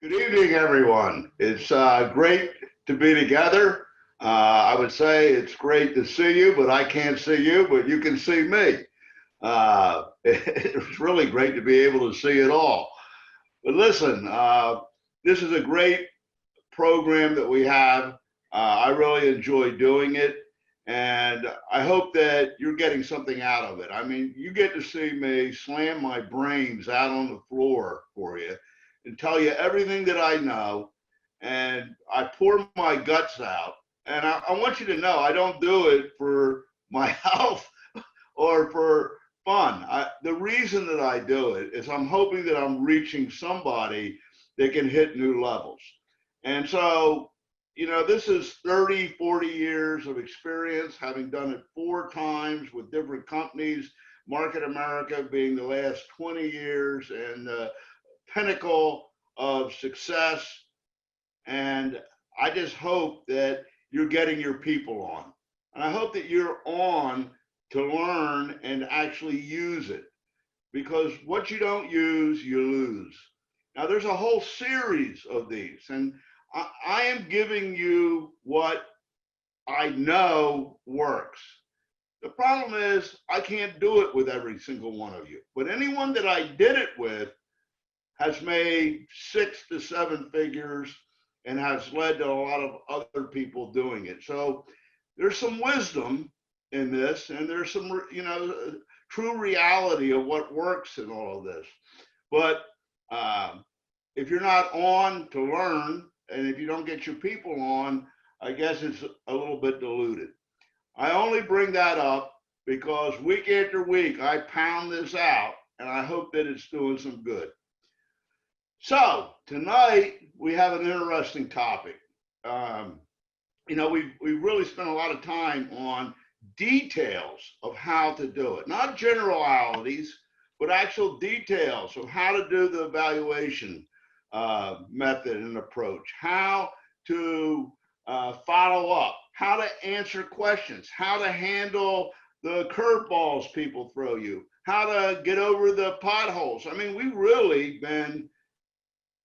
Good evening, everyone. It's great to be together. I would say it's great to see you, but I can't see you, but you can see me. It's really great to be able to see it all. But listen, this is a great program that we have. I really enjoy doing it, and I hope that you're getting something out of it. I mean, you get to see me slam my brains out on the floor for you and tell you everything that I know, and I pour my guts out. And I want you to know I don't do it for my health or for fun. The reason that I do it is I'm hoping that I'm reaching somebody that can hit new levels. And so, this is 30, 40 years of experience, having done it 4 times with different companies, Market America being the last 20 years and the pinnacle of success. And I just hope that you're getting your people on. And I hope that you're on to learn and actually use it, because what you don't use, you lose. Now, there's a whole series of these, and I am giving you what I know works. The problem is I can't do it with every single one of you, but anyone that I did it with has made 6 to 7 figures and has led to a lot of other people doing it. So there's some wisdom in this, and there's some, true reality of what works in all of this. But if you're not on to learn, and if you don't get your people on, I guess it's a little bit diluted. I only bring that up because week after week I pound this out, and I hope that it's doing some good. So tonight we have an interesting topic. We've really spent a lot of time on details of how to do it, not generalities, but actual details of how to do the evaluation method and approach, how to follow up, how to answer questions, how to handle the curveballs people throw you, how to get over the potholes. I mean, we've really been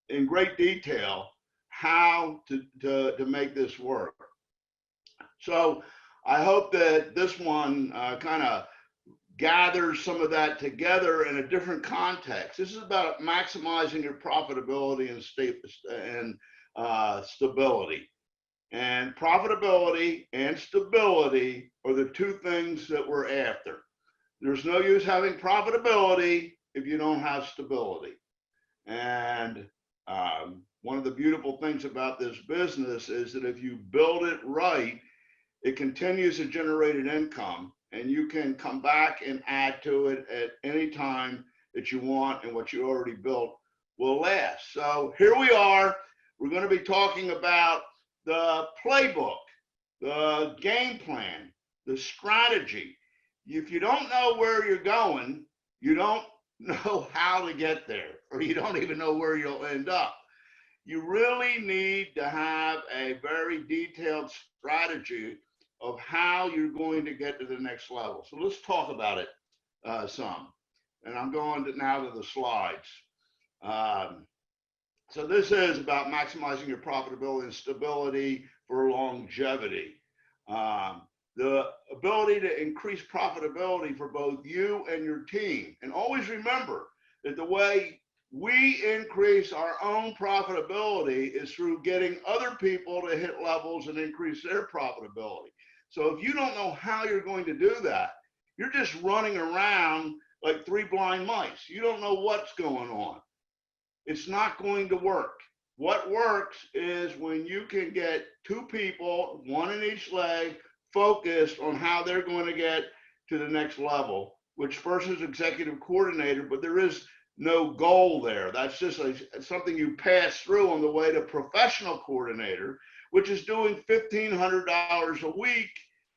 in great detail how to make this work. So I hope that this one kind of gathers some of that together in a different context. This is about maximizing your profitability and stability. And profitability and stability are the two things that we're after. There's no use having profitability if you don't have stability. And one of the beautiful things about this business is that if you build it right, it continues to generate an income, and you can come back and add to it at any time that you want, and what you already built will last. So here we are. We're going to be talking about the playbook, the game plan, the strategy. If you don't know where you're going, you don't know how to get there, or you don't even know where you'll end up. You really need to have a very detailed strategy of how you're going to get to the next level. So let's talk about it some. And I'm going now to the slides. So this is about maximizing your profitability and stability for longevity. The ability to increase profitability for both you and your team. And always remember that the way we increase our own profitability is through getting other people to hit levels and increase their profitability. So if you don't know how you're going to do that, you're just running around like 3 blind mice. You don't know what's going on. It's not going to work. What works is when you can get 2 people, 1 in each leg, focused on how they're going to get to the next level, which first is executive coordinator, but there is no goal there. That's just something you pass through on the way to professional coordinator, which is doing $1,500 a week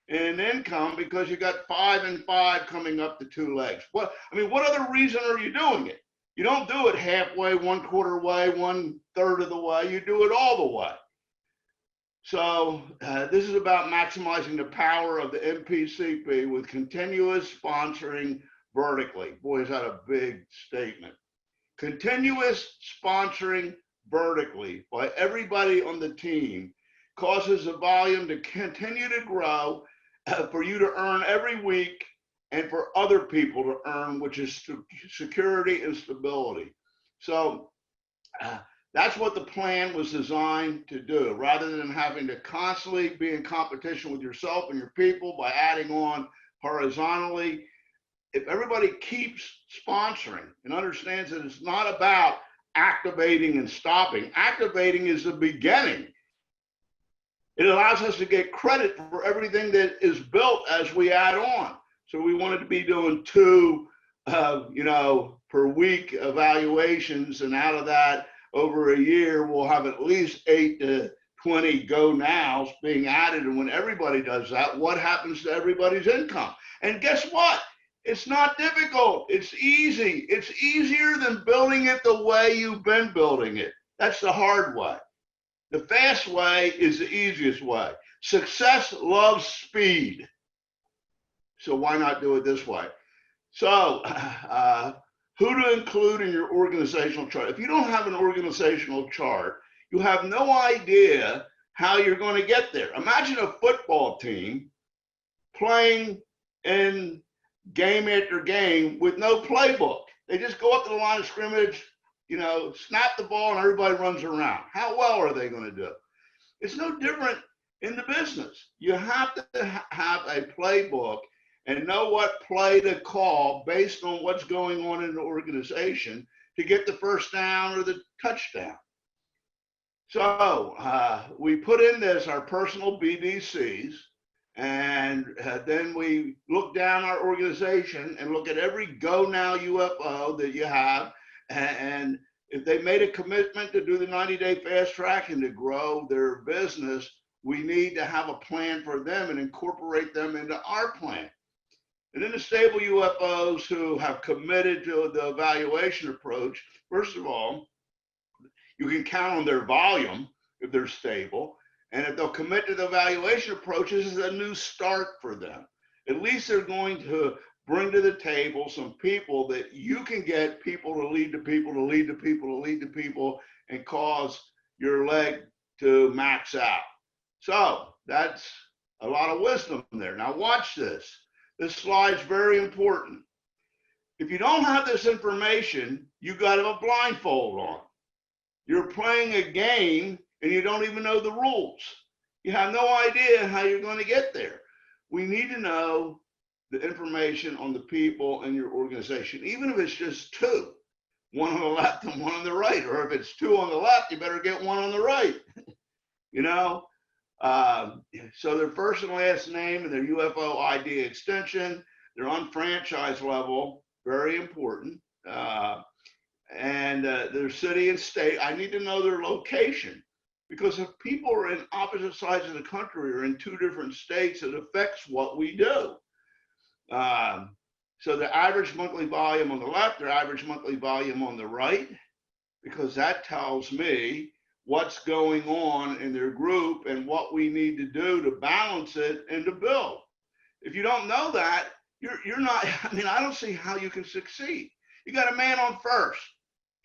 in income because you got 5 and 5 coming up to 2 legs. What other reason are you doing it? You don't do it halfway, 1/4 way, 1/3 of the way. You do it all the way. So this is about maximizing the power of the MPCP with continuous sponsoring vertically. Boy, is that a big statement. Continuous sponsoring vertically by everybody on the team causes the volume to continue to grow, for you to earn every week and for other people to earn, which is security and stability. So that's what the plan was designed to do, rather than having to constantly be in competition with yourself and your people by adding on horizontally. If everybody keeps sponsoring and understands that it's not about activating and stopping, activating is the beginning. It allows us to get credit for everything that is built as we add on. So we wanted to be doing 2, per week evaluations, and out of that, over a year, we'll have at least 8 to 20 go nows being added. And when everybody does that, what happens to everybody's income? And guess what? It's not difficult. It's easy. It's easier than building it the way you've been building it. That's the hard way. The fast way is the easiest way. Success loves speed. So why not do it this way? So who to include in your organizational chart? If you don't have an organizational chart, you have no idea how you're going to get there. Imagine a football team playing in game after game with no playbook. They just go up to the line of scrimmage, snap the ball, and everybody runs around. How well are they going to do? It's no different in the business. You have to have a playbook and know what play to call based on what's going on in the organization to get the first down or the touchdown. So we put in this, our personal BDCs, and then we look down our organization and look at every Go Now UFO that you have. And if they made a commitment to do the 90-day fast track and to grow their business, we need to have a plan for them and incorporate them into our plan. And then the stable UFOs who have committed to the evaluation approach, first of all, you can count on their volume if they're stable. And if they'll commit to the evaluation approach, this is a new start for them. At least they're going to bring to the table some people that you can get people to lead to people, to lead to people, to lead to people, and cause your leg to max out. So that's a lot of wisdom there. Now watch this. This slide's very important. If you don't have this information, you got to have a blindfold on. You're playing a game and you don't even know the rules. You have no idea how you're going to get there. We need to know the information on the people in your organization, even if it's just 2, one on the left and one on the right, or if it's 2 on the left, you better get 1 on the right. So their first and last name and their UFO ID extension, their unfranchised level, very important, and their city and state. I need to know their location, because if people are in opposite sides of the country or in 2 different states, it affects what we do. So the average monthly volume on the left, their average monthly volume on the right, because that tells me what's going on in their group and what we need to do to balance it and to build. If you don't know that, you're not, I don't see how you can succeed. You got a man on first.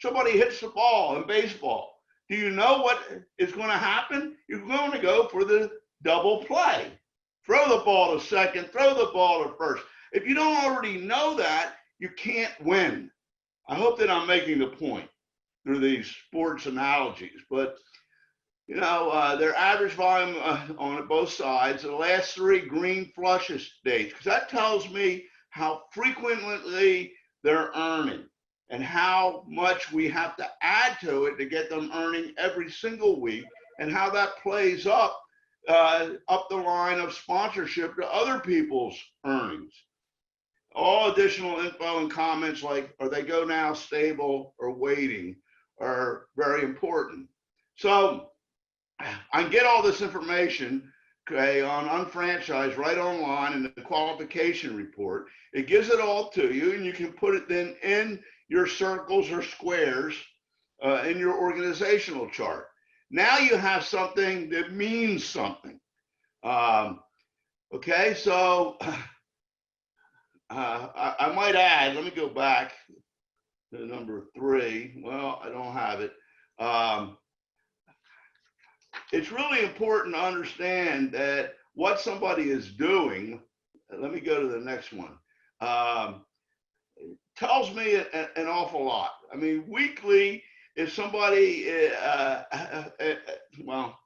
Somebody hits the ball in baseball. Do you know what is going to happen? You're going to go for the double play. Throw the ball to second, throw the ball to first. If you don't already know that, you can't win. I hope that I'm making the point through these sports analogies, but their average volume on both sides, the last 3 green flushes dates, because that tells me how frequently they're earning and how much we have to add to it to get them earning every single week, and how that plays up the line of sponsorship to other people's earnings. All additional info and comments like, are they Go Now, stable, or waiting, are very important. So I can get all this information, okay, on UnFranchise right online in the qualification report. It gives it all to you, and you can put it then in your circles or squares in your organizational chart. Now you have something that means something. Okay, so I might add, let me go back to number 3. Well, I don't have it. Um, it's really important to understand that what somebody is doing, let me go to the next one, tells me an awful lot. I mean, weekly, if somebody, well,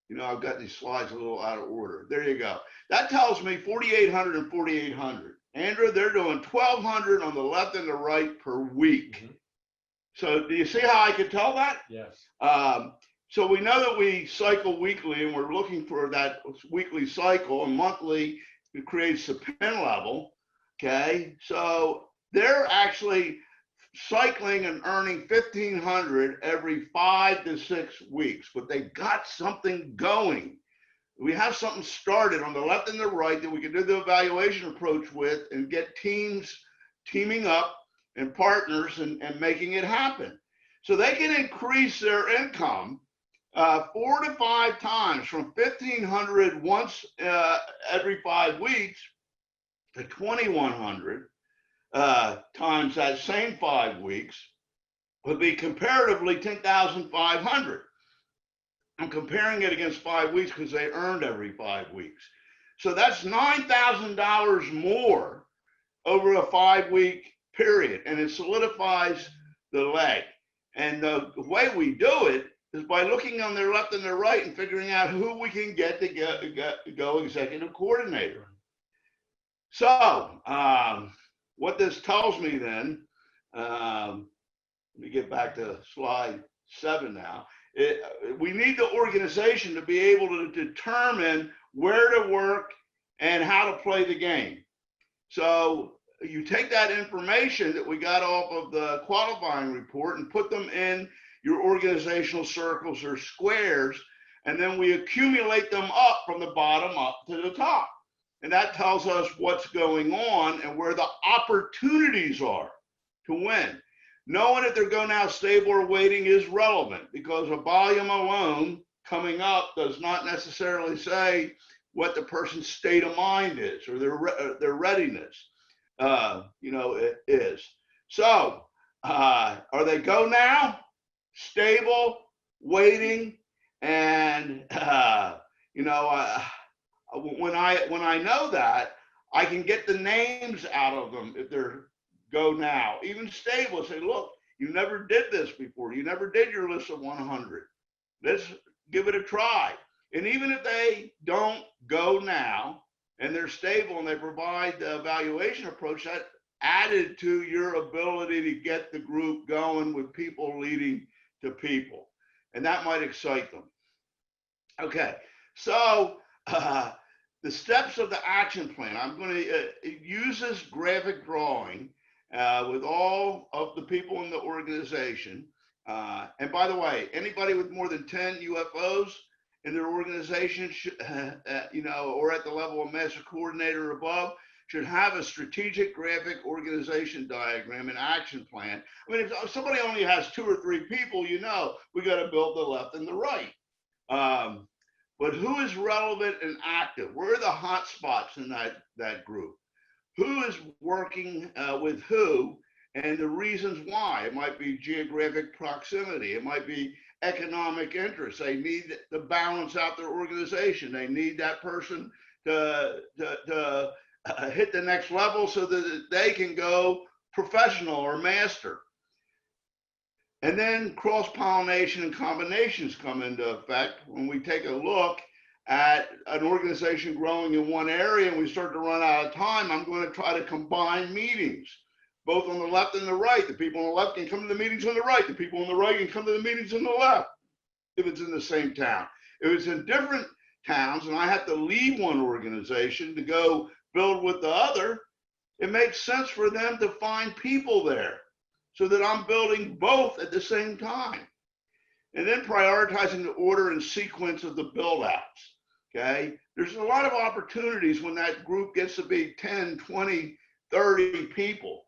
you know, I've got these slides a little out of order. There you go. That tells me 4,800 and 4,800. Andrew, they're doing 1,200 on the left and the right per week. Mm-hmm. So do you see how I could tell that? Yes. So we know that we cycle weekly, and we're looking for that weekly cycle, and monthly it creates a pin level. Okay, so they're actually cycling and earning 1,500 every 5 to 6 weeks, but they got something going. We have something started on the left and the right that we can do the evaluation approach with and get teams teaming up and partners and making it happen. So they can increase their income 4 to 5 times, from 1,500 once every 5 weeks to 2,100 times that same 5 weeks, would be comparatively 10,500. I'm comparing it against 5 weeks because they earned every 5 weeks. So that's $9,000 more over a 5-week period, and it solidifies the leg. And the way we do it is by looking on their left and their right and figuring out who we can get to go executive coordinator. So what this tells me then, let me get back to slide 7 now. We need the organization to be able to determine where to work and how to play the game. So you take that information that we got off of the qualifying report and put them in your organizational circles or squares, and then we accumulate them up from the bottom up to the top. And that tells us what's going on and where the opportunities are to win. Knowing if they're go now stable or waiting is relevant, because a volume alone coming up does not necessarily say what the person's state of mind is or their readiness, you know, it is. So are they go now, stable, waiting, and you know, when I know that, I can get the names out of them if they're go now. Even stable, say, look, you never did this before. You never did your list of 100. Let's give it a try. And even if they don't go now and they're stable and they provide the evaluation approach, that added to your ability to get the group going with people leading to people. And that might excite them. Okay, so the steps of the action plan. I'm going to use this graphic drawing with all of the people in the organization. And by the way, anybody with more than 10 UFOs in their organization, should, you know, or at the level of master coordinator or above, should have a strategic graphic organization diagram and action plan. I mean, if somebody only has 2 or 3 people, you know, we got to build the left and the right. But who is relevant and active? Where are the hot spots in that group? Who is working with who, and the reasons why? It might be geographic proximity. It might be economic interest. They need to balance out their organization. They need that person to hit the next level so that they can go professional or master. And then cross-pollination and combinations come into effect when we take a look at an organization growing in one area and we start to run out of time. I'm going to try to combine meetings, both on the left and the right. The people on the left can come to the meetings on the right. The people on the right can come to the meetings on the left, if it's in the same town. If it's in different towns and I have to leave one organization to go build with the other, it makes sense for them to find people there so that I'm building both at the same time. And then prioritizing the order and sequence of the build outs. Okay, there's a lot of opportunities when that group gets to be 10, 20, 30 people.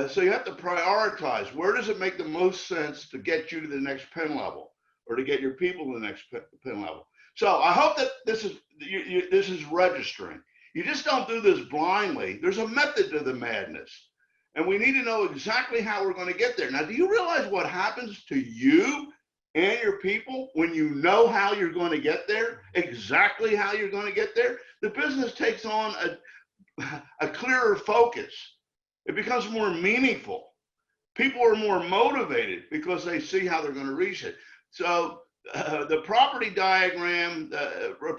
So you have to prioritize. Where does it make the most sense to get you to the next pin level or to get your people to the next pin level? So I hope that this is registering. You just don't do this blindly. There's a method to the madness. And we need to know exactly how we're going to get there. Now, do you realize what happens to you and your people, when you know how you're going to get there, exactly how you're going to get there, the business takes on a clearer focus. It becomes more meaningful. People are more motivated because they see how they're going to reach it. So the property diagram,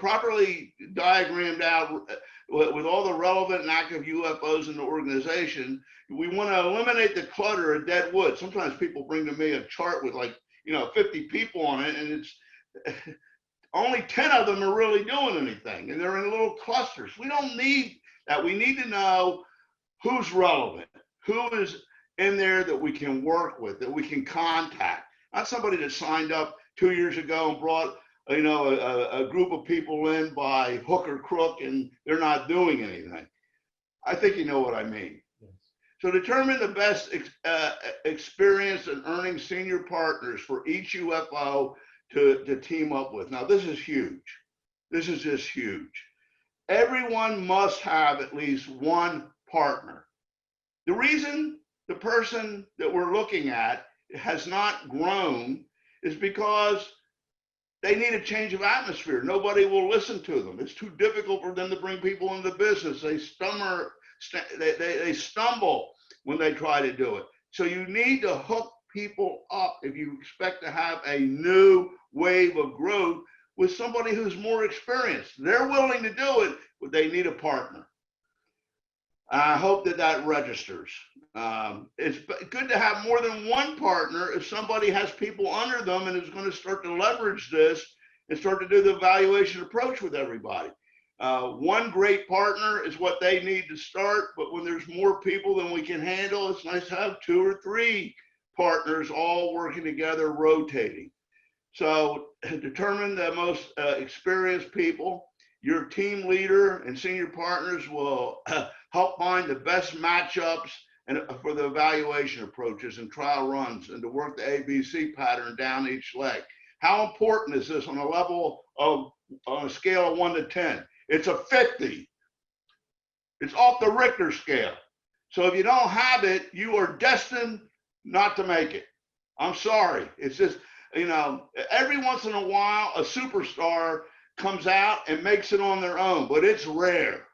properly diagrammed out with all the relevant and active UFOs in the organization, we want to eliminate the clutter of dead wood. Sometimes people bring to me a chart with 50 people on it, and it's only 10 of them are really doing anything, and they're in little clusters. We don't need that. We need to know who's relevant, who is in there that we can work with, that we can contact. Not somebody that signed up 2 years ago and brought a group of people in by hook or crook and they're not doing anything. I think you know what I mean. Yes. So determine the best experience in earning senior partners for each UFO to team up with. Now this is huge. This is just huge. Everyone must have at least one partner. The reason the person that we're looking at has not grown is because they need a change of atmosphere. Nobody will listen to them. It's too difficult for them to bring people into business. They stumble when they try to do it. So you need to hook people up if you expect to have a new wave of growth with somebody who's more experienced. They're willing to do it, but they need a partner. I hope that registers. It's good to have more than one partner if somebody has people under them and is going to start to leverage this and start to do the evaluation approach with everybody. One great partner is what they need to start, but when there's more people than we can handle, it's nice to have 2 or 3 partners all working together, rotating. So determine the most experienced people. Your team leader and senior partners will help find the best matchups and for the evaluation approaches and trial runs and to work the ABC pattern down each leg. How important is this on a scale of 1 to 10? It's a 50. It's off the Richter scale. So if you don't have it, you are destined not to make it. I'm sorry. It's just, every once in a while, a superstar comes out and makes it on their own, but it's rare.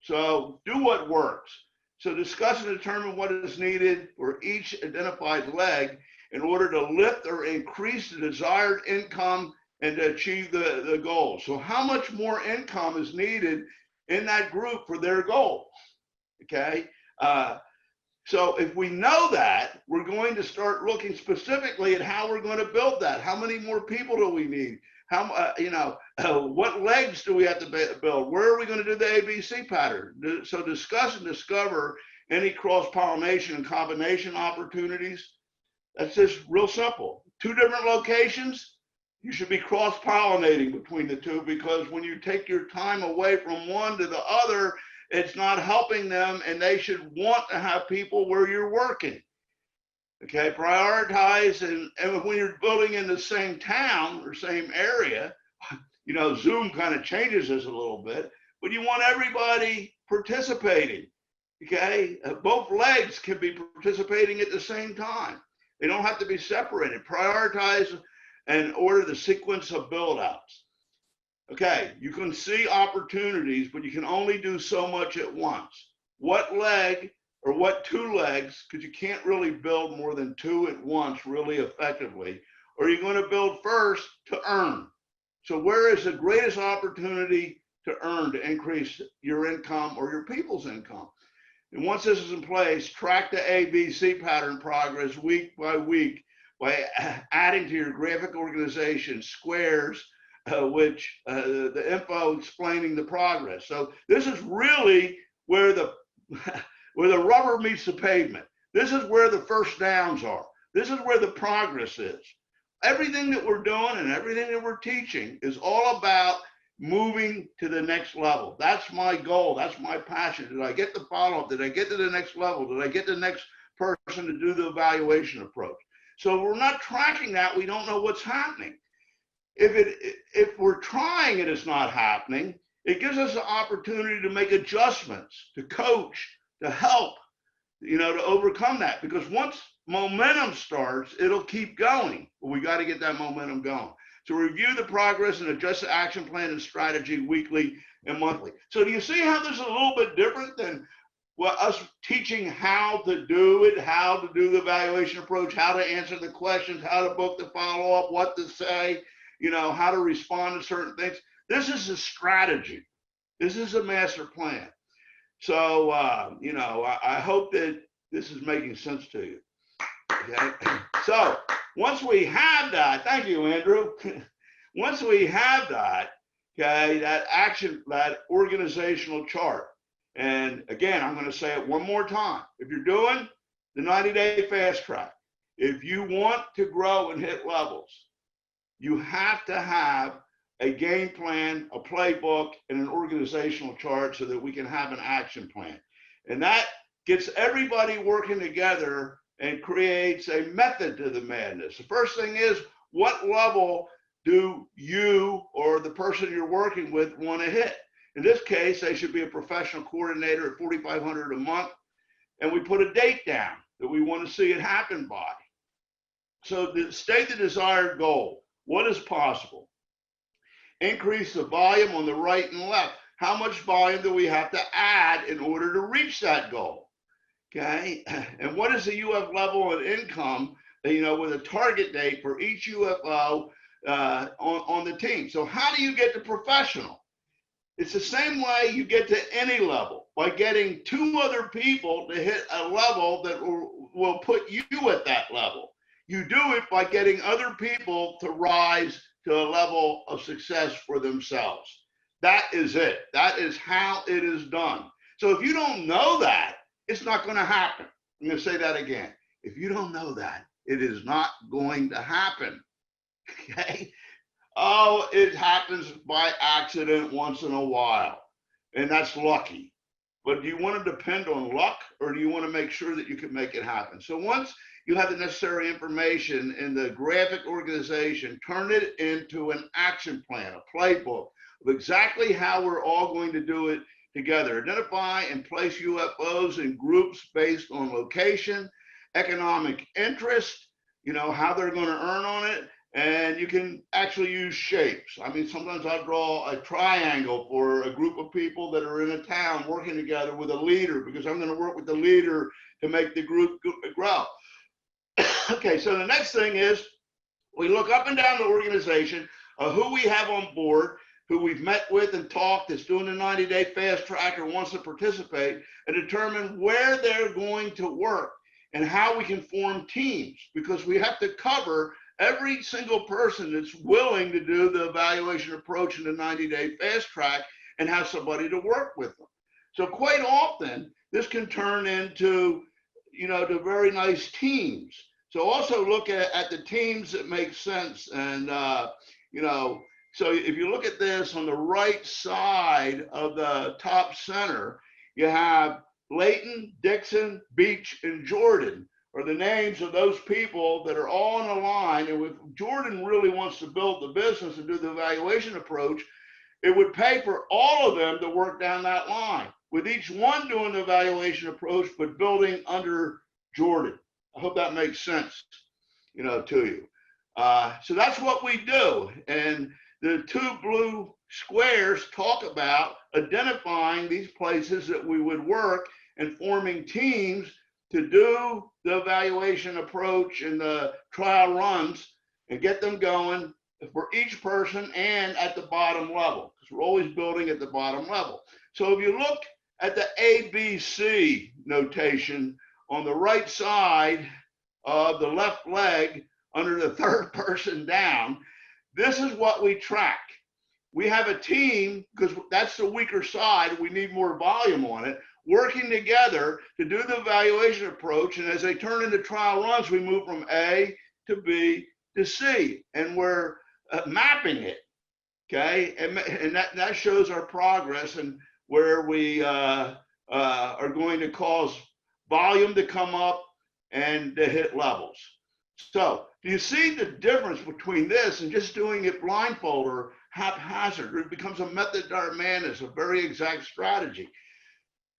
So do what works. So discuss and determine what is needed for each identified leg in order to lift or increase the desired income and to achieve the goal. So how much more income is needed in that group for their goal? Okay. So if we know that, we're going to start looking specifically at how we're going to build that. How many more people do we need? What legs do we have to build? Where are we going to do the ABC pattern? So discuss and discover any cross-pollination and combination opportunities. That's just real simple. 2 different locations, you should be cross-pollinating between the 2, because when you take your time away from one to the other, it's not helping them, and they should want to have people where you're working. Okay, prioritize, and when you're building in the same town or same area, Zoom kind of changes this a little bit, but you want everybody participating. Okay, both legs can be participating at the same time. They don't have to be separated. Prioritize and order the sequence of build outs. Okay, you can see opportunities, but you can only do so much at once. What leg or what 2 legs, because you can't really build more than 2 at once really effectively, or you're going to build first to earn. So where is the greatest opportunity to earn, to increase your income or your people's income? And once this is in place, track the ABC pattern progress week by week by adding to your graphic organization squares, which the info explaining the progress. So this is really where the rubber meets the pavement. This is where the first downs are. This is where the progress is. Everything that we're doing and everything that we're teaching is all about moving to the next level. That's my goal. That's my passion. Did I get the follow-up? Did I get to the next level? Did I get the next person to do the evaluation approach? So if we're not tracking that, we don't know what's happening. If we're trying and it's not happening, it gives us an opportunity to make adjustments, to coach, to help, to overcome that. Because once momentum starts, it'll keep going. But we got to get that momentum going. So review the progress and adjust the action plan and strategy weekly and monthly. So do you see how this is a little bit different than us teaching how to do it, how to do the evaluation approach, how to answer the questions, how to book the follow-up, what to say, how to respond to certain things. This is a strategy. This is a master plan. So, I hope that this is making sense to you. Okay. So once we have that, thank you, Andrew. Once we have that, okay, that organizational chart. And again, I'm going to say it one more time. If you're doing the 90-day fast track, if you want to grow and hit levels, you have to have a game plan, a playbook, and an organizational chart so that we can have an action plan. And that gets everybody working together and creates a method to the madness. The first thing is, what level do you or the person you're working with want to hit? In this case, they should be a professional coordinator at $4,500 a month. And we put a date down that we want to see it happen by. So state the desired goal. What is possible? Increase the volume on the right and left. How much volume do we have to add in order to reach that goal? Okay. And what is the UF level and income, with a target date for each UFO on the team? So how do you get to professional? It's the same way you get to any level, by getting 2 other people to hit a level that will put you at that level. You do it by getting other people to rise to a level of success for themselves. That is it. That is how it is done. So if you don't know that, it's not going to happen. I'm going to say that again. If you don't know that, it is not going to happen. Okay? Oh, it happens by accident once in a while, and that's lucky. But do you want to depend on luck, or do you want to make sure that you can make it happen? So once you have the necessary information in the graphic organization, turn it into an action plan, a playbook of exactly how we're all going to do it together. Identify and place UFOs in groups based on location, economic interest, how they're going to earn on it. And you can actually use shapes. I mean, sometimes I draw a triangle for a group of people that are in a town working together with a leader, because I'm going to work with the leader to make the group grow. Okay, so the next thing is we look up and down the organization of who we have on board, who we've met with and talked, that's doing the 90-day fast track or wants to participate, and determine where they're going to work and how we can form teams, because we have to cover every single person that's willing to do the evaluation approach in the 90-day fast track and have somebody to work with them. So quite often, this can turn into, to very nice teams. So also look at the teams that make sense. And, so if you look at this on the right side of the top center, you have Layton, Dixon, Beach, and Jordan are the names of those people that are all on a line. And if Jordan really wants to build the business and do the evaluation approach, it would pay for all of them to work down that line, with each one doing the evaluation approach, but building under Jordan. I hope that makes sense, to you. So that's what we do. And the 2 blue squares talk about identifying these places that we would work and forming teams to do the evaluation approach and the trial runs and get them going for each person and at the bottom level, because we're always building at the bottom level. So if you look at the ABC notation on the right side of the left leg under the 3rd person down, this is what we track. We have a team, because that's the weaker side, we need more volume on it, working together to do the evaluation approach. And as they turn into trial runs, we move from A to B to C, and we're mapping it, okay? And that shows our progress and where we are going to cause volume to come up and to hit levels. So do you see the difference between this and just doing it blindfold or haphazard? It becomes a method to our madness, a very exact strategy.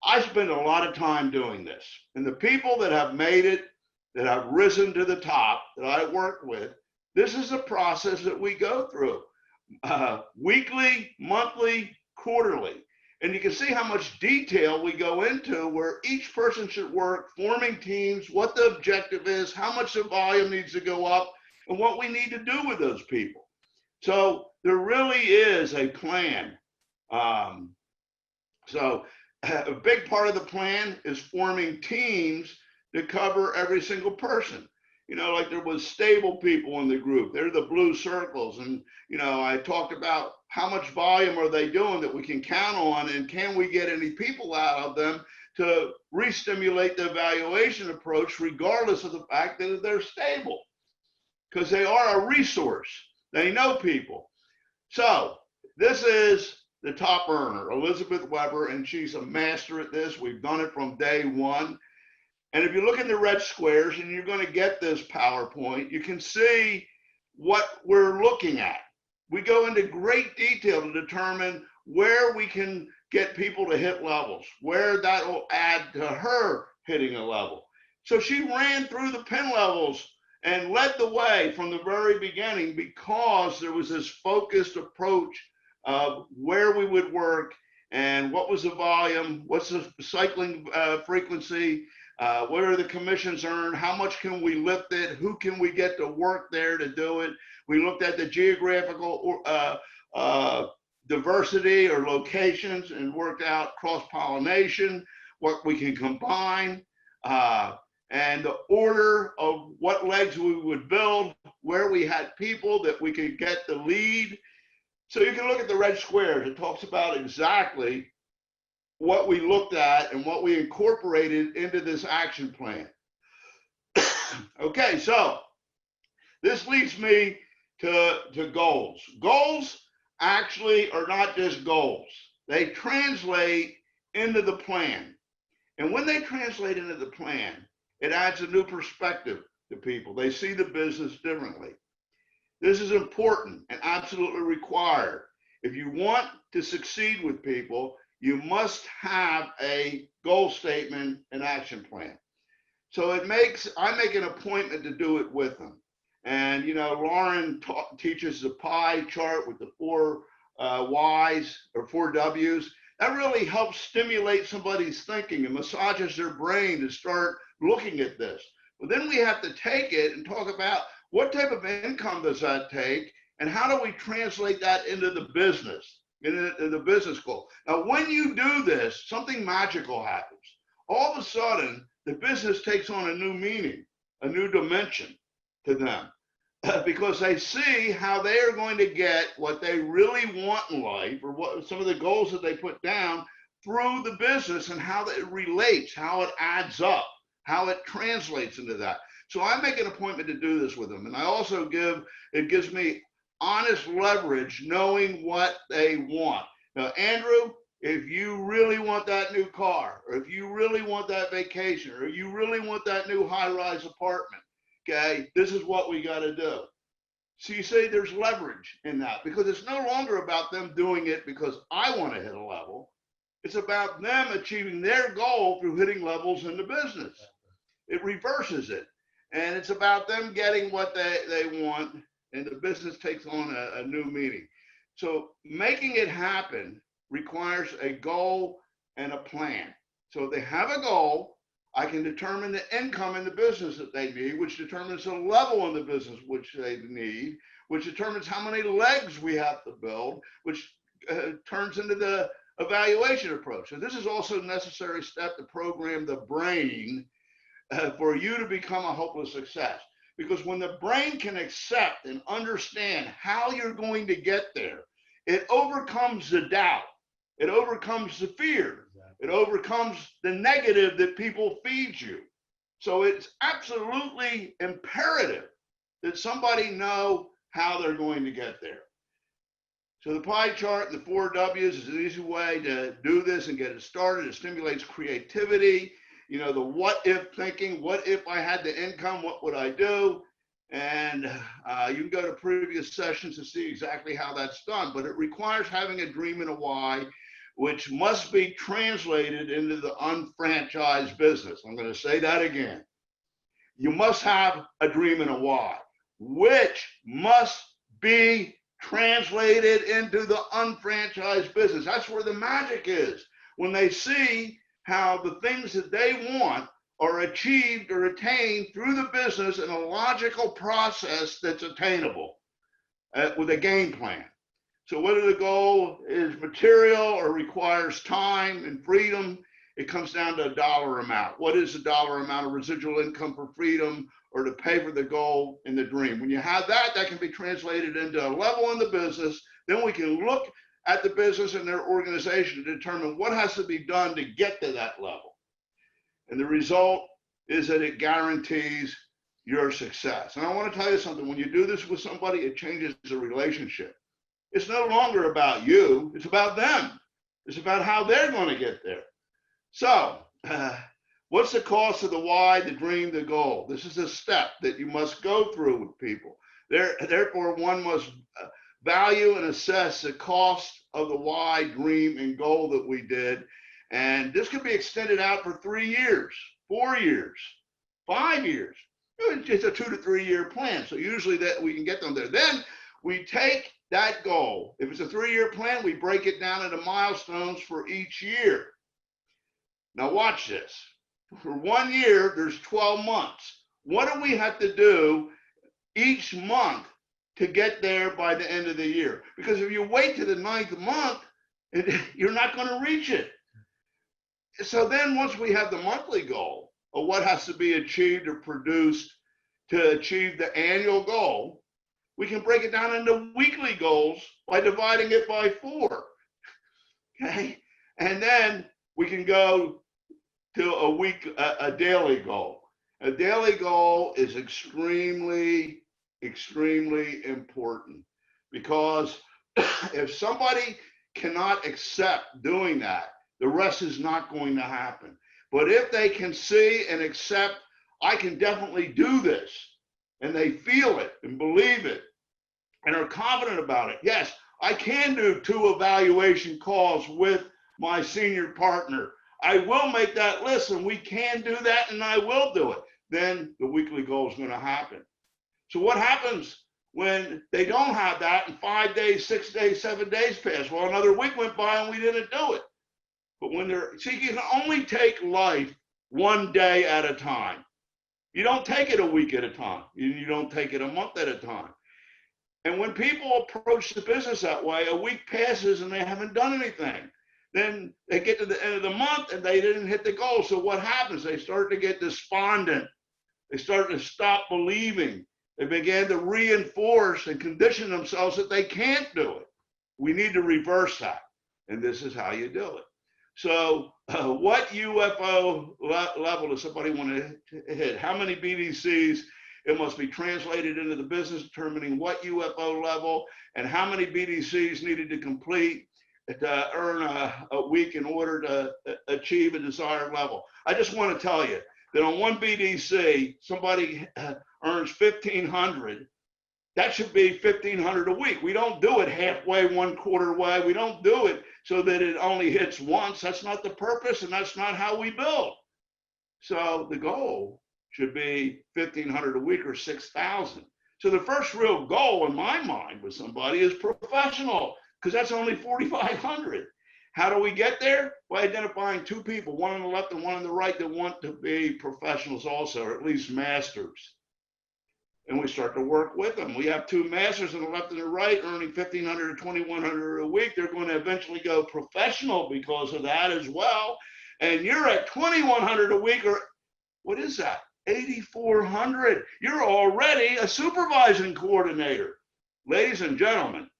I spend a lot of time doing this, and the people that have made it that have risen to the top that I work with, this is a process that we go through weekly, monthly, quarterly. And you can see how much detail we go into where each person should work, forming teams, what the objective is, how much the volume needs to go up, and what we need to do with those people. So there really is a plan. So a big part of the plan is forming teams that cover every single person. You know, like there was stable people in the group. They're the blue circles. And, you know, I talked about how much volume are they doing that we can count on, and can we get any people out of them to re-stimulate the evaluation approach, regardless of the fact that they're stable, because they are a resource. They know people. So this is the top earner, Elizabeth Weber, and she's a master at this. We've done it from day one. And if you look in the red squares, and you're going to get this PowerPoint, you can see what we're looking at. We go into great detail to determine where we can get people to hit levels, where that will add to her hitting a level. So she ran through the pin levels and led the way from the very beginning, because there was this focused approach of where we would work and what was the volume, what's the cycling frequency, where are the commissions earned, how much can we lift it, who can we get to work there to do it. We looked at the geographical diversity or locations and worked out cross-pollination, what we can combine, and the order of what legs we would build, where we had people that we could get the lead. So you can look at the red squares. It talks about exactly what we looked at and what we incorporated into this action plan. Okay, so this leads me to goals. Goals actually are not just goals. They translate into the plan. And when they translate into the plan, it adds a new perspective to people. They see the business differently. This is important and absolutely required. If you want to succeed with people, you must have a goal statement and action plan. So I make an appointment to do it with them. And, you know, Lauren teaches the pie chart with the 4 Y's or 4 W's. That really helps stimulate somebody's thinking and massages their brain to start looking at this. But then we have to take it and talk about what type of income does that take, and how do we translate that into the business, into the business goal. Now, when you do this, something magical happens. All of a sudden, the business takes on a new meaning, a new dimension to them, because they see how they are going to get what they really want in life, or what some of the goals that they put down through the business, and how it relates, how it adds up, how it translates into that. So I make an appointment to do this with them. And I also it gives me honest leverage knowing what they want. Now, Andrew, if you really want that new car, or if you really want that vacation, or you really want that new high-rise apartment, okay, this is what we got to do. So you say there's leverage in that, because it's no longer about them doing it because I want to hit a level. It's about them achieving their goal through hitting levels in the business. It reverses it. And it's about them getting what they want, and the business takes on a new meaning. So making it happen requires a goal and a plan. So if they have a goal, I can determine the income in the business that they need, which determines the level in the business which they need, which determines how many legs we have to build, which turns into the evaluation approach. So this is also a necessary step to program the brain for you to become a hopeless success. Because when the brain can accept and understand how you're going to get there, it overcomes the doubt. It overcomes the fear. It overcomes the negative that people feed you. So it's absolutely imperative that somebody know how they're going to get there. So the pie chart and the 4 W's is an easy way to do this and get it started. It stimulates creativity. You know, the what if thinking. What if I had the income? What would I do? And you can go to previous sessions to see exactly how that's done. But it requires having a dream and a why, which must be translated into the unfranchised business. I'm going to say that again. you must have a dream and a why, which must be translated into the unfranchised business. That's where the magic is. When they see how the things that they want are achieved or attained through the business in a logical process that's attainable with a game plan. So whether the goal is material or requires time and freedom, it comes down to a dollar amount. What is the dollar amount of residual income for freedom or to pay for the goal and the dream? When you have that, that can be translated into a level in the business. Then we can look at the business and their organization to determine what has to be done to get to that level. And the result is that it guarantees your success. And I want to tell you something. When you do this with somebody, it changes the relationship. It's no longer about you. It's about them. It's about how they're going to get there. So what's the cost of the why, the dream, the goal? This is a step that you must go through with people. Therefore, one must value and assess the cost of the why, dream, and goal that we did. And this could be extended out for 3 years, 4 years, 5 years. It's a 2 to 3 year plan. So usually that we can get them there. Then we take that goal. If it's a 3-year plan, we break it down into milestones for each year. Now watch this. For 1 year, there's 12 months. What do we have to do each month to get there by the end of the year? Because if you wait to the 9th month, you're not going to reach it. So then once we have the monthly goal of what has to be achieved or produced to achieve the annual goal, we can break it down into weekly goals by dividing it by 4. Okay? And then we can go to a daily goal. A daily goal is extremely, extremely important, because if somebody cannot accept doing that, the rest is not going to happen. But if they can see and accept, I can definitely do this, and they feel it and believe it and are confident about it. Yes, I can do 2 evaluation calls with my senior partner. I will make that list, and we can do that, and I will do it. Then the weekly goal is going to happen. So what happens when they don't have that, and 5 days, 6 days, 7 days pass? Well, another week went by and we didn't do it. But when see, you can only take life 1 day at a time. You don't take it a week at a time. You don't take it a month at a time. And when people approach the business that way, a week passes and they haven't done anything. Then they get to the end of the month and they didn't hit the goal. So what happens? They start to get despondent. They start to stop believing. They began to reinforce and condition themselves that they can't do it. We need to reverse that. And this is how you do it. So what UFO level does somebody want to hit? How many BDCs? It must be translated into the business, determining what UFO level and how many BDCs needed to complete to earn a week in order to achieve a desired level. I just want to tell you that on one BDC, somebody earns $1,500. That should be $1,500 a week. We don't do it halfway, 1/4 way. We don't do it so that it only hits once. That's not the purpose, and that's not how we build. So the goal should be $1,500 a week or $6,000. So the first real goal in my mind with somebody is professional, because that's only $4,500. How do we get there? By identifying 2 people, one on the left and one on the right, that want to be professionals also, or at least masters. And we start to work with them. We have 2 masters on the left and the right earning $1,500 to $2,100 a week. They're going to eventually go professional because of that as well. And you're at $2,100 a week, or what is that? $8,400. You're already a supervising coordinator. Ladies and gentlemen,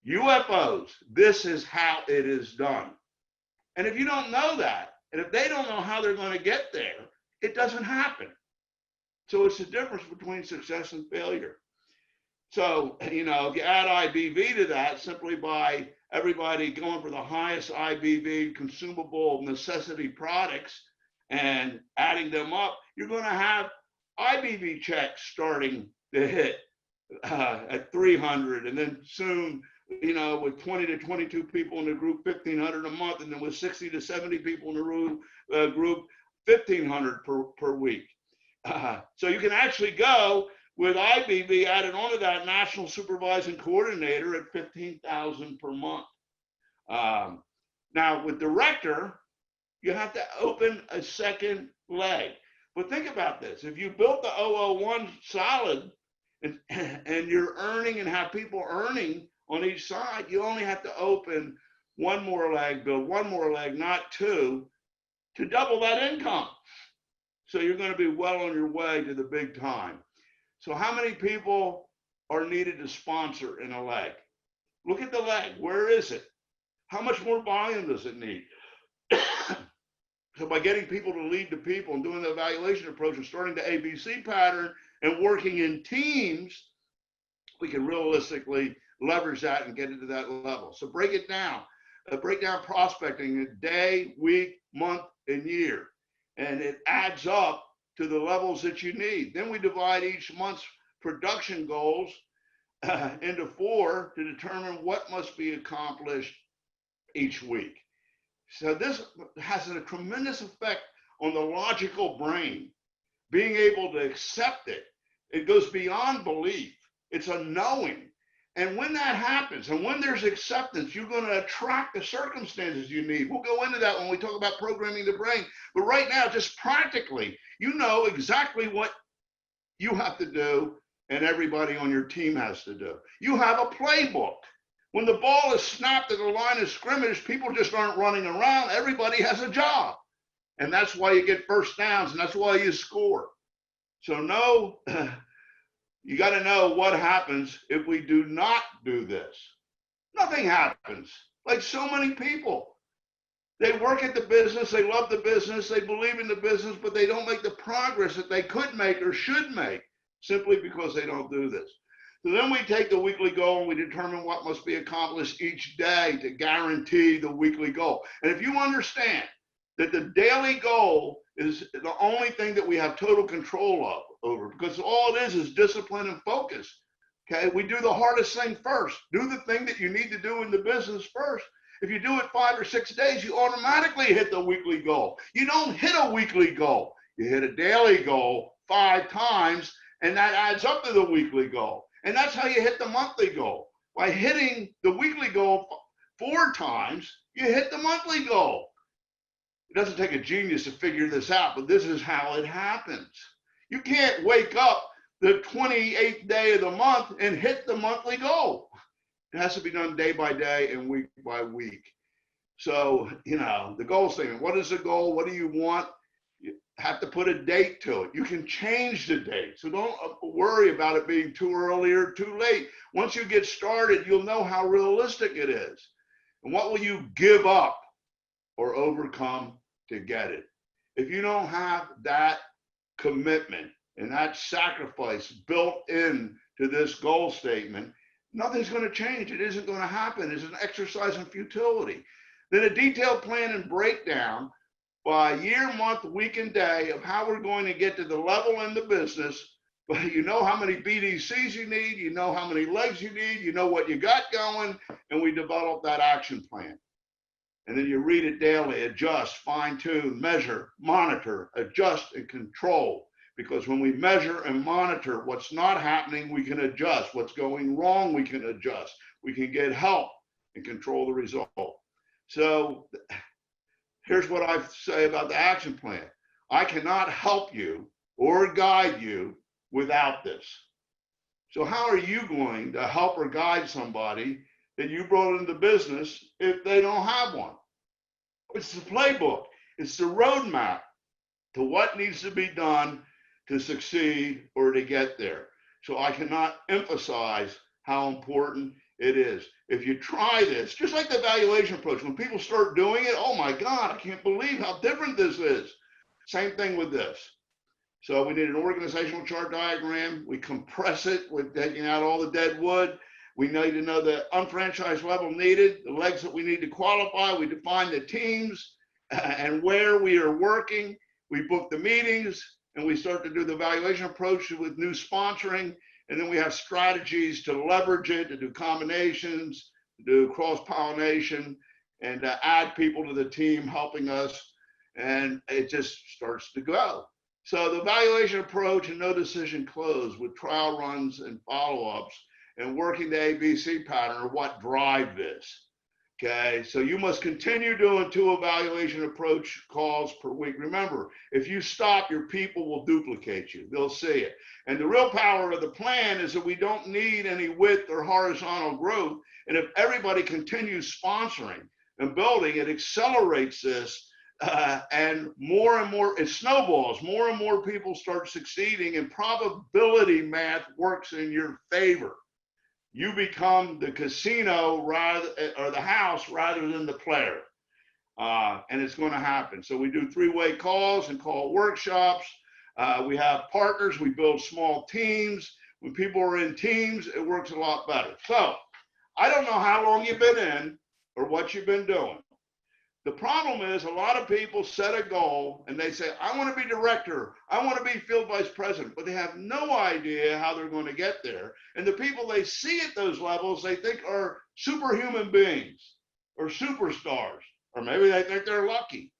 UFOs, this is how it is done. And if you don't know that, and if they don't know how they're going to get there, it doesn't happen. So it's the difference between success and failure. So, if you add IBV to that, simply by everybody going for the highest IBV consumable necessity products and adding them up, you're going to have IBV checks starting to hit at 300, and then soon, with 20 to 22 people in the group, 1,500 a month, and then with 60 to 70 people in the group, 1,500 per week. So you can actually go with IBB added onto that national supervising coordinator at $15,000 per month. Now with director, you have to open a second leg. But think about this. If you built the 001 solid and you're earning and have people earning on each side, you only have to open one more leg, build one more leg, not two, to double that income. So you're going to be well on your way to the big time. So how many people are needed to sponsor in a leg? Look at the leg. Where is it? How much more volume does it need? So by getting people to lead to people and doing the evaluation approach and starting the ABC pattern and working in teams, we can realistically leverage that and get into that level. So break it down. Break down prospecting in day, week, month, and year. And it adds up to the levels that you need. Then we divide each month's production goals into 4 to determine what must be accomplished each week. So this has a tremendous effect on the logical brain, being able to accept it. It goes beyond belief. It's a knowing. And when that happens, and when there's acceptance, you're going to attract the circumstances you need. We'll go into that when we talk about programming the brain. But right now, just practically, you know exactly what you have to do and everybody on your team has to do. You have a playbook. When the ball is snapped at the line of scrimmage, people just aren't running around. Everybody has a job. And that's why you get first downs, and that's why you score. So no, you got to know what happens if we do not do this. Nothing happens. Like so many people. They work at the business, they love the business, they believe in the business, but they don't make the progress that they could make or should make simply because they don't do this. So then we take the weekly goal and we determine what must be accomplished each day to guarantee the weekly goal. And if you understand that the daily goal is the only thing that we have total control over, because all it is discipline and focus. Okay, we do the hardest thing first. Do the thing that you need to do in the business first. If you do it 5 or 6 days, you automatically hit the weekly goal. You don't hit a weekly goal. You hit a daily goal 5 times, and that adds up to the weekly goal. And that's how you hit the monthly goal. By hitting the weekly goal 4 times, you hit the monthly goal. It doesn't take a genius to figure this out, but this is how it happens. You can't wake up the 28th day of the month and hit the monthly goal. It has to be done day by day and week by week. So, the goal statement. What is the goal? What do you want? You have to put a date to it. You can change the date. So don't worry about it being too early or too late. Once you get started, you'll know how realistic it is. And what will you give up or overcome to get it? If you don't have that commitment and that sacrifice built in to this goal statement, nothing's going to change. It isn't going to happen. It's an exercise in futility. Then a detailed plan and breakdown by year, month, week, and day of how we're going to get to the level in the business. But you know how many BDCs you need, you know how many legs you need, you know what you got going, and we develop that action plan. And then you read it daily, adjust, fine tune, measure, monitor, adjust, and control. Because when we measure and monitor what's not happening, we can adjust. What's going wrong, we can adjust. We can get help and control the result. So here's what I say about the action plan. I cannot help you or guide you without this. So how are you going to help or guide somebody that you brought into business if they don't have one? It's the playbook. It's the roadmap to what needs to be done to succeed or to get there. So I cannot emphasize how important it is. If you try this, just like the evaluation approach, when people start doing it, oh my God, I can't believe how different this is. Same thing with this. So we need an organizational chart diagram. We compress it with taking out all the dead wood. We need to know the unfranchised level needed, the legs that we need to qualify. We define the teams and where we are working. We book the meetings and we start to do the evaluation approach with new sponsoring. And then we have strategies to leverage it, to do combinations, to do cross-pollination, and to add people to the team helping us. And it just starts to go. So the evaluation approach and no decision close with trial runs and follow-ups and working the ABC pattern are what drive this. Okay, so you must continue doing 2 evaluation approach calls per week. Remember, if you stop, your people will duplicate you. They'll see it. And the real power of the plan is that we don't need any width or horizontal growth. And if everybody continues sponsoring and building, it accelerates this. And more, it snowballs. More and more people start succeeding, and probability math works in your favor. You become the casino or the house rather than the player. And it's going to happen. So we do 3-way calls and call workshops. We have partners. We build small teams. When people are in teams, it works a lot better. So I don't know how long you've been in or what you've been doing. The problem is a lot of people set a goal and they say, I want to be director. I want to be field vice president, but they have no idea how they're going to get there. And the people they see at those levels, they think are superhuman beings or superstars, or maybe they think they're lucky.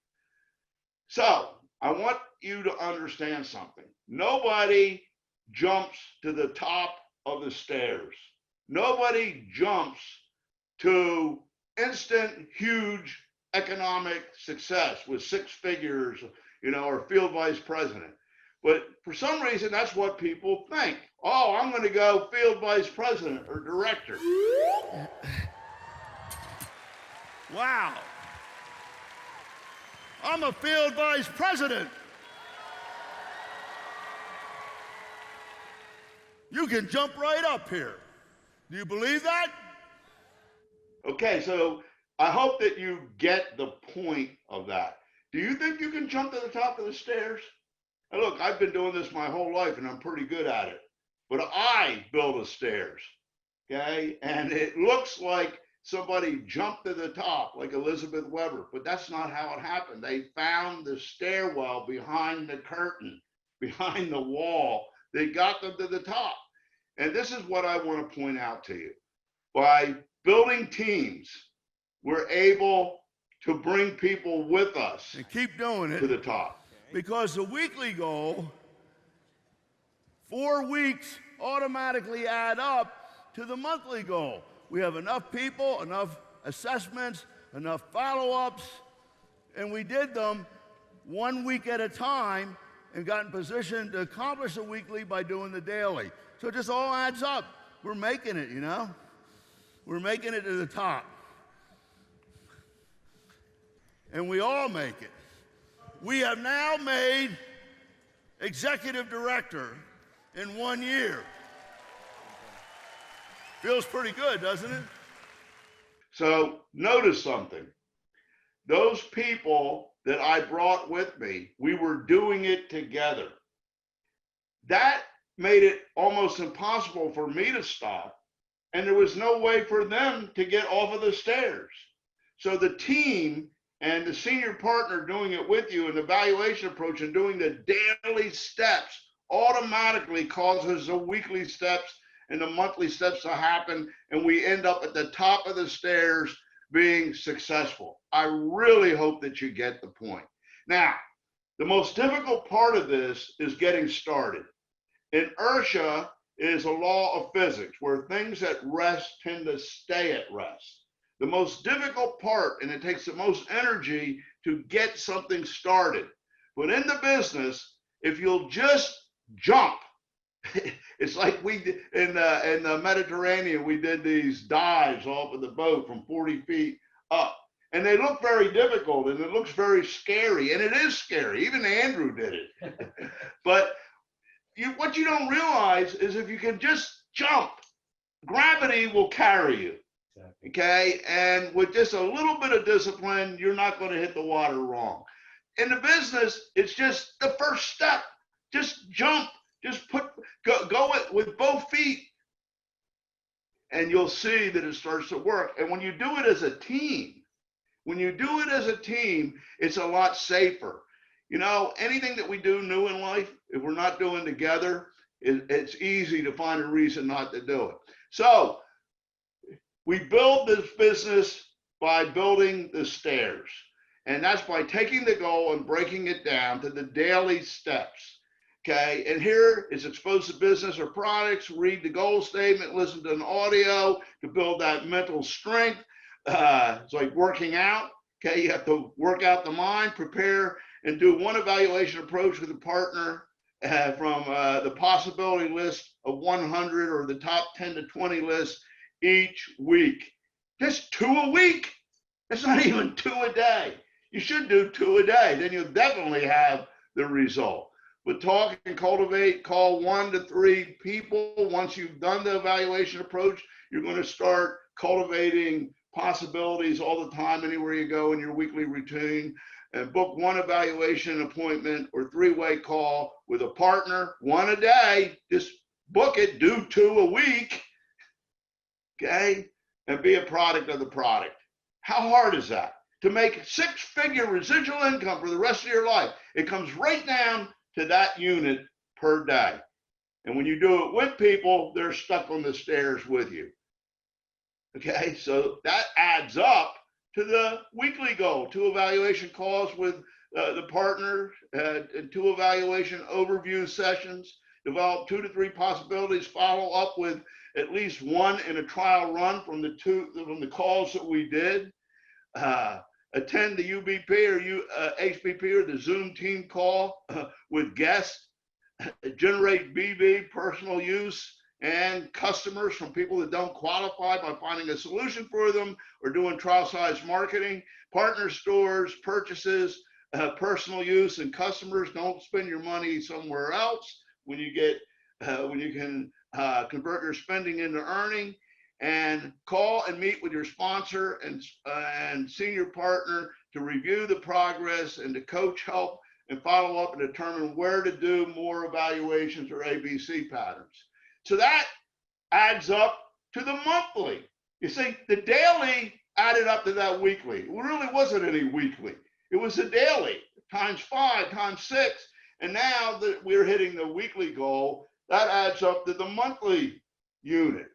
So I want you to understand something. Nobody jumps to the top of the stairs. Nobody jumps to instant, huge economic success with 6 figures, or field vice president. But for some reason, that's what people think. Oh, I'm going to go field vice president or director. Wow. I'm a field vice president. You can jump right up here. Do you believe that? Okay, so I hope that you get the point of that. Do you think you can jump to the top of the stairs? Now look, I've been doing this my whole life and I'm pretty good at it. But I build the stairs, okay? And it looks like somebody jumped to the top, like Elizabeth Weber, but that's not how it happened. They found the stairwell behind the curtain, behind the wall. They got them to the top. And this is what I want to point out to you. By building teams, we're able to bring people with us and keep doing it to the top. Because the weekly goal, 4 weeks automatically add up to the monthly goal. We have enough people, enough assessments, enough follow-ups, and we did them 1 week at a time and got in position to accomplish the weekly by doing the daily. So it just all adds up. We're making it, We're making it to the top. And we all make it. We have now made executive director in 1 year. Feels pretty good, doesn't it? So notice something. Those people that I brought with me, we were doing it together. That made it almost impossible for me to stop, and there was no way for them to get off of the stairs. So the team and the senior partner doing it with you and the evaluation approach and doing the daily steps automatically causes the weekly steps and the monthly steps to happen, and we end up at the top of the stairs being successful. I really hope that you get the point. Now, the most difficult part of this is getting started. Inertia is a law of physics where things at rest tend to stay at rest. The most difficult part, and it takes the most energy to get something started. But in the business, if you'll just jump, it's like we did in the Mediterranean, we did these dives off of the boat from 40 feet up. And they look very difficult and it looks very scary. And it is scary. Even Andrew did it. But what you don't realize is if you can just jump, gravity will carry you. Okay, and with just a little bit of discipline, you're not going to hit the water wrong. In the business, it's just the first step. Just jump. Just go with both feet, and you'll see that it starts to work. And when you do it as a team, it's a lot safer. Anything that we do new in life, if we're not doing together, it's easy to find a reason not to do it. So we build this business by building the stairs. And that's by taking the goal and breaking it down to the daily steps. Okay, and here is exposed to business or products, read the goal statement, listen to an audio to build that mental strength. It's like working out. Okay, you have to work out the mind, prepare, and do one evaluation approach with a partner from the possibility list of 100 or the top 10 to 20 lists each week. Just 2 a week. It's not even 2 a day. You should do 2 a day. Then you'll definitely have the result. But talk and cultivate, call 1 to 3 people. Once you've done the evaluation approach, you're going to start cultivating possibilities all the time, anywhere you go in your weekly routine. And book 1 evaluation appointment or 3-way call with a partner, 1 a day. Just book it, do 2 a week. Okay? And be a product of the product. How hard is that? To make 6-figure residual income for the rest of your life, it comes right down to that unit per day. And when you do it with people, they're stuck on the stairs with you. Okay, so that adds up to the weekly goal, 2 evaluation calls with the partner, and 2 evaluation overview sessions, develop 2 to 3 possibilities, follow up with at least 1 in a trial run from the calls that we did. Attend the UBP or HBP or the Zoom team call with guests, generate BV, personal use, and customers from people that don't qualify by finding a solution for them or doing trial size marketing, partner stores, purchases, personal use, and customers. Don't spend your money somewhere else when you can convert your spending into earning. And call and meet with your sponsor and senior partner to review the progress and to coach, help, and follow up and determine where to do more evaluations or ABC patterns. So that adds up to the monthly. You see, the daily added up to that weekly. It really wasn't any weekly. It was a daily times 5 times 6. And now that we're hitting the weekly goal, that adds up to the monthly unit.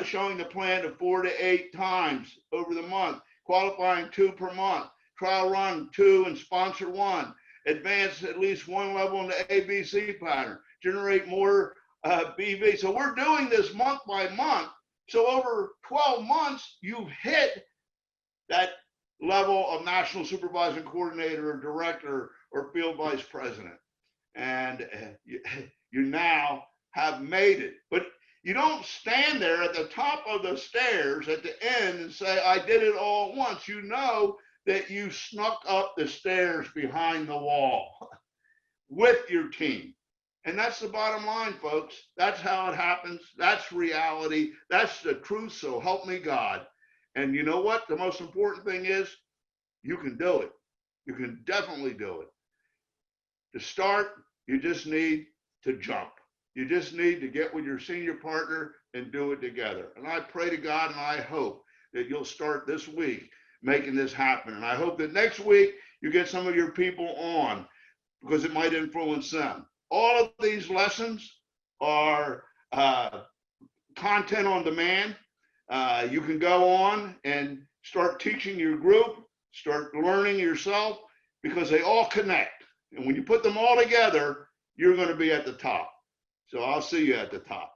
Showing the plan to 4 to 8 times over the month, qualifying 2 per month, trial run 2 and sponsor 1, advance at least 1 level in the ABC pattern, generate more BV. So we're doing this month by month. So over 12 months, you've hit that level of national supervising coordinator or director or field vice president. And you now have made it. But you don't stand there at the top of the stairs at the end and say, I did it all at once. You know that you snuck up the stairs behind the wall with your team. And that's the bottom line, folks. That's how it happens. That's reality. That's the truth. So help me God. And you know what? The most important thing is you can do it. You can definitely do it. To start, you just need to jump. You just need to get with your senior partner and do it together. And I pray to God and I hope that you'll start this week making this happen. And I hope that next week you get some of your people on because it might influence them. All of these lessons are content on demand. You can go on and start teaching your group, start learning yourself because they all connect. And when you put them all together, you're going to be at the top. So I'll see you at the top.